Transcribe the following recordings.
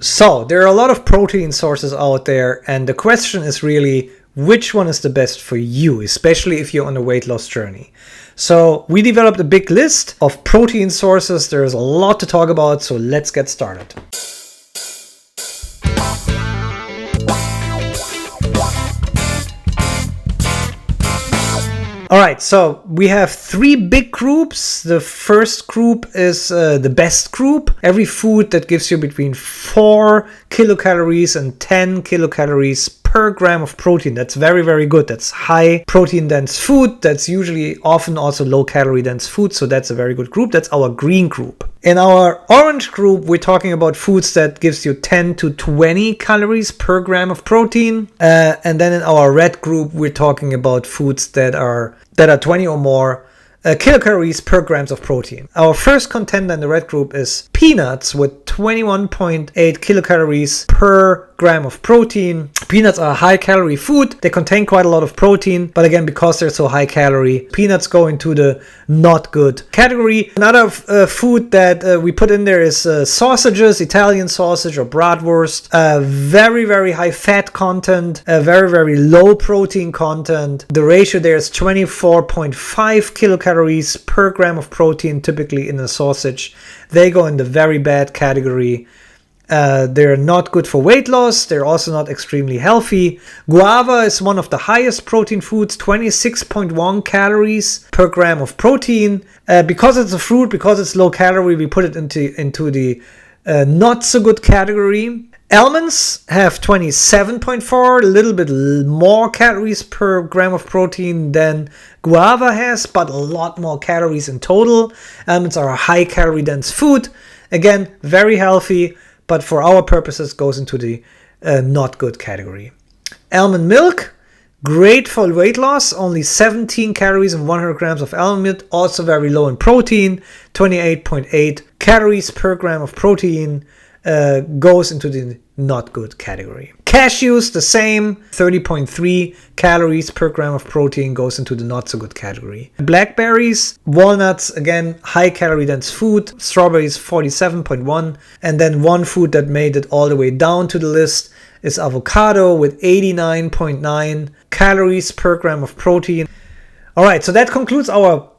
So there are a lot of protein sources out there, and the question is really, which one is the best for you, especially if you're on a weight loss journey? So we developed a big list of protein sources. There's a lot to talk about, so let's get started. All right, so we have three big groups. The first group is the best group. Every food that gives you between 4 kilocalories and 10 kilocalories per gram of protein. That's very, very good. That's high protein dense food. That's usually often also low calorie dense food. So that's a very good group. That's our green group. In our orange group, we're talking about foods that gives you 10 to 20 calories per gram of protein. And then in our red group, we're talking about foods that are 20 or more kilocalories per grams of protein. Our first contender in the red group is peanuts with 21.8 kilocalories per gram of protein. Peanuts are a high calorie food. They contain quite a lot of protein, but again, because they're so high calorie, peanuts go into the not good category. Another food that we put in there is sausages, Italian sausage or bratwurst. Very, very high fat content, very, very low protein content. The ratio there is 24.5 kilocalories per gram of protein, typically in a sausage. They go in the very bad category. They're not good for weight loss. They're also not extremely healthy. Guava is one of the highest protein foods, 26.1 calories per gram of protein. Because it's a fruit, because it's low calorie, we put it into the not so good category. Almonds have 27.4, a little bit more calories per gram of protein than guava has, but a lot more calories in total. Almonds are a high calorie dense food. Again, very healthy, but for our purposes goes into the not good category. Almond milk, great for weight loss, only 17 calories and 100 grams of almond milk, also very low in protein, 28.8 calories per gram of protein, goes into the not good category. Cashews, the same, 30.3 calories per gram of protein, goes into the not so good category. Blackberries, walnuts, again, high calorie dense food. Strawberries, 47.1. And then one food that made it all the way down to the list is avocado with 89.9 calories per gram of protein. All right, so that concludes our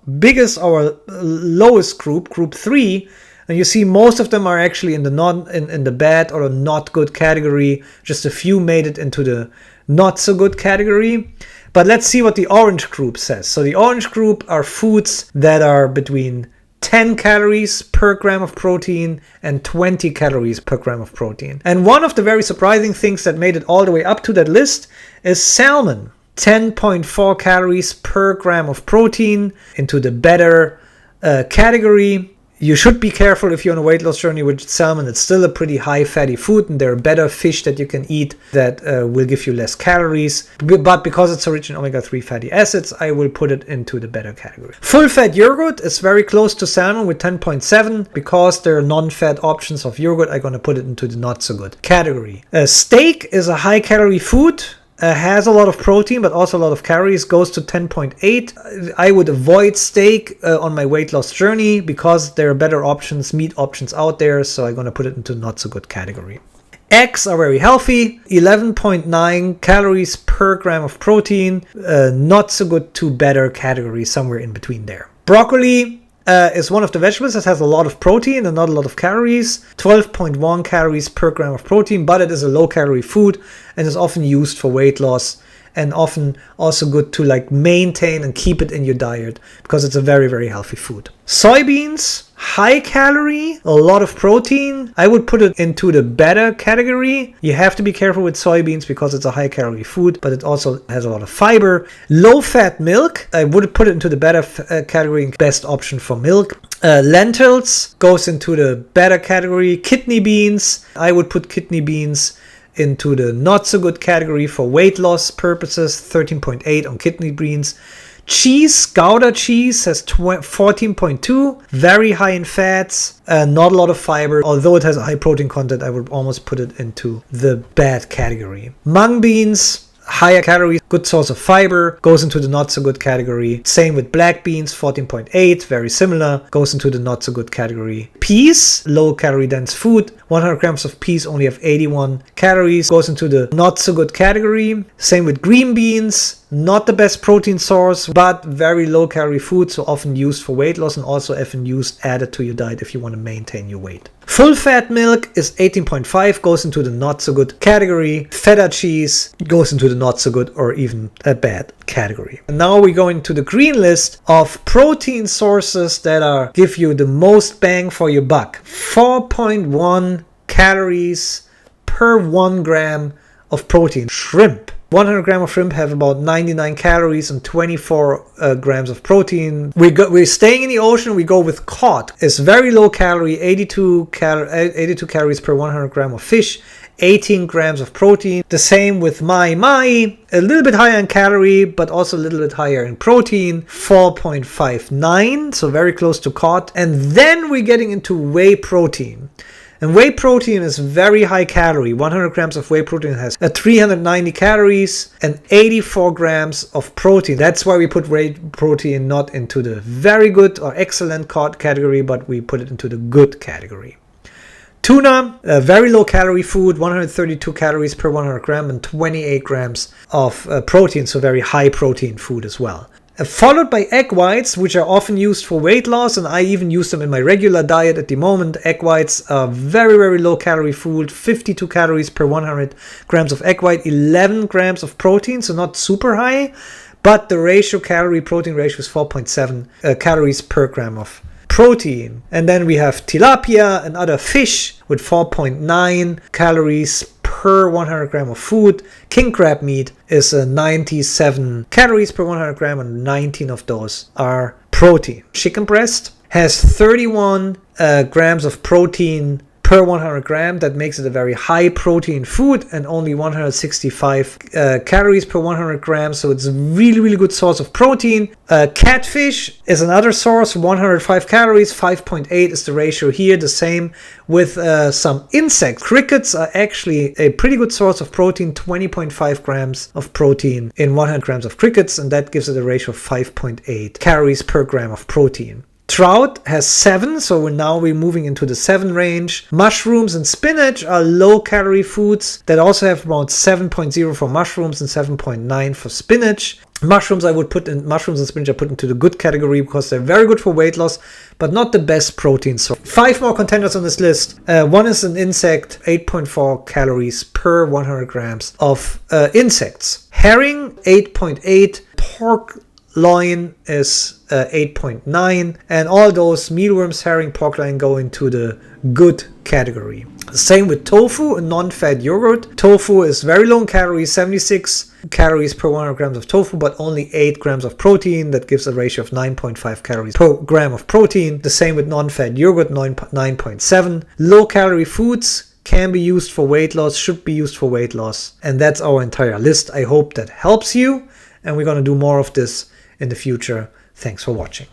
lowest group, group 3. And you see most of them are actually in the bad or the not good category. Just a few made it into the not so good category. But let's see what the orange group says. So the orange group are foods that are between 10 calories per gram of protein and 20 calories per gram of protein. And one of the very surprising things that made it all the way up to that list is salmon. 10.4 calories per gram of protein, into the better category. You should be careful if you're on a weight loss journey with salmon. It's still a pretty high fatty food, and there are better fish that you can eat that will give you less calories. But because it's rich in omega-3 fatty acids, I will put it into the better category. Full fat yogurt is very close to salmon with 10.7. Because there are non-fat options of yogurt, I'm going to put it into the not so good category. Steak is a high calorie food. Has a lot of protein, but also a lot of calories, goes to 10.8. I would avoid steak on my weight loss journey because there are better options, meat options out there, so I'm going to put it into not so good category. Eggs are very healthy, 11.9 calories per gram of protein, not so good to better category, somewhere in between there. Broccoli is one of the vegetables that has a lot of protein and not a lot of calories. 12.1 calories per gram of protein, but it is a low calorie food and is often used for weight loss and often also good to maintain and keep it in your diet because it's a very, very healthy food. Soybeans, high calorie, a lot of protein. I would put it into the better category. You have to be careful with soybeans because it's a high calorie food, but it also has a lot of fiber. Low fat milk, I would put it into the better category, best option for milk. Lentils goes into the better category. Kidney beans, I would put kidney beans into the not so good category for weight loss purposes, 13.8 on kidney beans. Cheese, Gouda cheese has 14.2, very high in fats, not a lot of fiber. Although it has a high protein content, I would almost put it into the bad category. Mung beans, higher calories, good source of fiber, goes into the not so good category. Same with black beans, 14.8, very similar, goes into the not so good category. Peas, low calorie dense food, 100 grams of peas only have 81 calories, goes into the not so good category. Same with green beans, not the best protein source, but very low calorie food, so often used for weight loss and also often used added to your diet if you want to maintain your weight. Full fat milk is 18.5, goes into the not so good category. Feta cheese goes into the not so good or even a bad category. And now we go into the green list of protein sources that give you the most bang for your buck. 4.1 calories per 1 gram of protein. Shrimp. 100 grams of shrimp have about 99 calories and 24 grams of protein. We're staying in the ocean. We go with cod. It's very low calorie, 82 calories per 100 gram of fish, 18 grams of protein. The same with mai, a little bit higher in calorie, but also a little bit higher in protein, 4.59, so very close to cod. And then we're getting into whey protein. And whey protein is very high calorie. 100 grams of whey protein has 390 calories and 84 grams of protein. That's why we put whey protein not into the very good or excellent category, but we put it into the good category. Tuna, a very low calorie food, 132 calories per 100 gram and 28 grams of protein, so very high protein food as well. Followed by egg whites, which are often used for weight loss, and I even use them in my regular diet at the moment. Egg whites are very, very low calorie food, 52 calories per 100 grams of egg white, 11 grams of protein, so not super high, but the calorie-protein ratio is 4.7 calories per gram of protein. And then we have tilapia and other fish with 4.9 calories per 100 gram of food. King crab meat is 97 calories per 100 gram and 19 of those are protein. Chicken breast has 31 grams of protein per 100 gram. That makes it a very high protein food and only 165 calories per 100 grams. So it's a really, really good source of protein. Catfish is another source, 105 calories, 5.8 is the ratio here. The same with some insects. Crickets are actually a pretty good source of protein, 20.5 grams of protein in 100 grams of crickets, and that gives it a ratio of 5.8 calories per gram of protein. Trout has 7, so we're moving into the 7 range. Mushrooms and spinach are low calorie foods that also have about 7.0 for mushrooms and 7.9 for spinach. Mushrooms and spinach are put into the good category because they're very good for weight loss, but not the best protein source. 5 more contenders on this list. One is an insect, 8.4 calories per 100 grams of insects. Herring, 8.8. Pork loin is 8.9, and all those mealworms, herring, pork loin go into the good category. Same with tofu, a non-fat yogurt. Tofu is very low in calories, 76 calories per 100 grams of tofu, but only 8 grams of protein. That gives a ratio of 9.5 calories per gram of protein. The same with non-fat yogurt, 9.7. Low calorie foods can be used for weight loss, should be used for weight loss. And that's our entire list. I hope that helps you, and we're going to do more of this in the future. Thanks for watching.